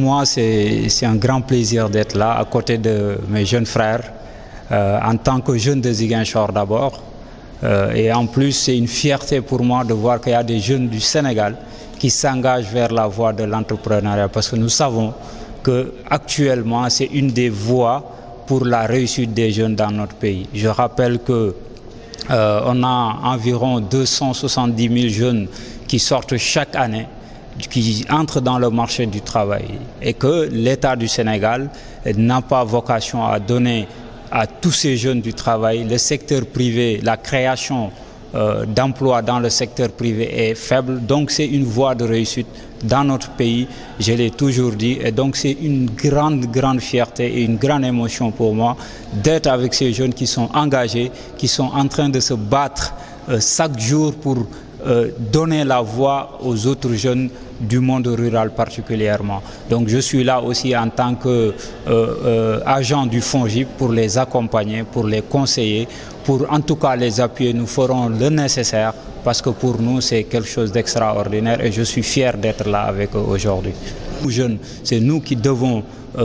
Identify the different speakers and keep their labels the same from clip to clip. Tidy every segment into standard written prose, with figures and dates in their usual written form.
Speaker 1: moi, c'est un grand plaisir d'être là à côté de mes jeunes frères, en tant que jeune de Ziguinchor d'abord. Et en plus, c'est une fierté pour moi de voir qu'il y a des jeunes du Sénégal qui s'engagent vers la voie de l'entrepreneuriat, parce que nous savons qu'actuellement, c'est une des voies pour la réussite des jeunes dans notre pays. Je rappelle que on a environ 270 000 jeunes qui sortent chaque année, qui entrent dans le marché du travail, et que l'État du Sénégal n'a pas vocation à donner à tous ces jeunes du travail. Le secteur privé, la création d'emplois dans le secteur privé est faible, donc c'est une voie de réussite dans notre pays, je l'ai toujours dit, et donc c'est une grande fierté et une grande émotion pour moi d'être avec ces jeunes qui sont engagés, qui sont en train de se battre chaque jour pour donner la voix aux autres jeunes du monde rural particulièrement. Donc je suis là aussi en tant qu'agent du FONGIP pour les accompagner, pour les conseiller, pour en tout cas les appuyer. Nous ferons le nécessaire parce que pour nous c'est quelque chose d'extraordinaire et je suis fier d'être là avec eux aujourd'hui. Nous jeunes, c'est nous qui devons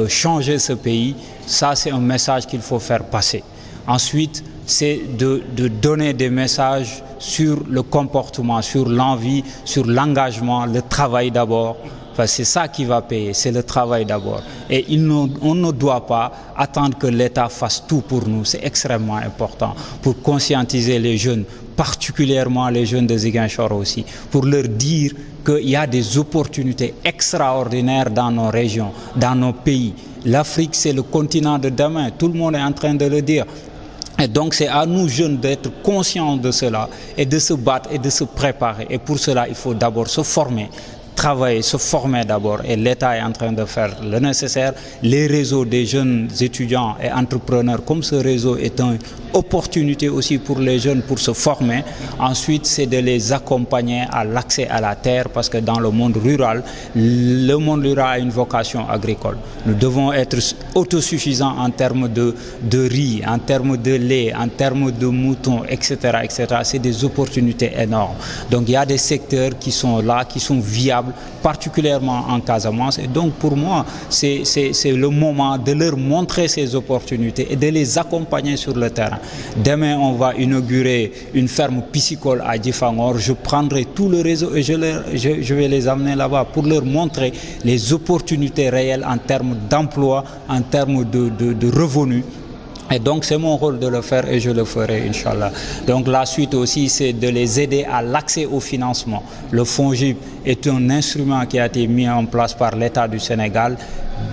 Speaker 1: changer ce pays. Ça, c'est un message qu'il faut faire passer. Ensuite, c'est de donner des messages sur le comportement, sur l'envie, sur l'engagement, le travail d'abord. Parce que c'est ça qui va payer, c'est le travail d'abord. Et on ne doit pas attendre que l'État fasse tout pour nous. C'est extrêmement important pour conscientiser les jeunes, particulièrement les jeunes de Ziguinchor aussi, pour leur dire qu'il y a des opportunités extraordinaires dans nos régions, dans nos pays. L'Afrique, c'est le continent de demain. Tout le monde est en train de le dire. Et donc c'est à nous jeunes d'être conscients de cela et de se battre et de se préparer. Et pour cela, il faut d'abord se former, travailler, se former d'abord. Et l'État est en train de faire le nécessaire. Les réseaux des jeunes étudiants et entrepreneurs, comme ce réseau est une opportunité aussi pour les jeunes pour se former. Ensuite, c'est de les accompagner à l'accès à la terre, parce que dans le monde rural a une vocation agricole. Nous devons être autosuffisants en termes de riz, en termes de lait, en termes de moutons, etc. etc. C'est des opportunités énormes. Donc il y a des secteurs qui sont là, qui sont viables, particulièrement en Casamance. Et donc pour moi, c'est le moment de leur montrer ces opportunités et de les accompagner sur le terrain. Demain, on va inaugurer une ferme piscicole à Djifangor. Je prendrai tout le réseau et je vais les amener là-bas pour leur montrer les opportunités réelles en termes d'emploi, en termes de revenus. Et donc c'est mon rôle de le faire et je le ferai, Inch'Allah. Donc la suite aussi, c'est de les aider à l'accès au financement. Le FONGIP est un instrument qui a été mis en place par l'État du Sénégal.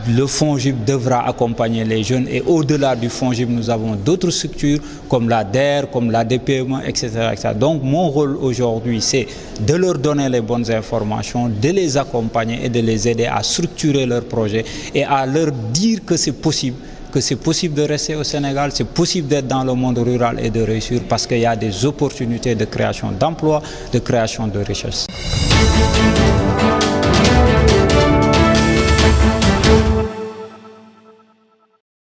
Speaker 1: Le FONGIP devra accompagner les jeunes et au-delà du FONGIP, nous avons d'autres structures comme la DER, comme la DPME, etc., etc. Donc mon rôle aujourd'hui, c'est de leur donner les bonnes informations, de les accompagner et de les aider à structurer leurs projets et à leur dire que c'est possible. Que c'est possible de rester au Sénégal, c'est possible d'être dans le monde rural et de réussir parce qu'il y a des opportunités de création d'emplois, de création de richesses.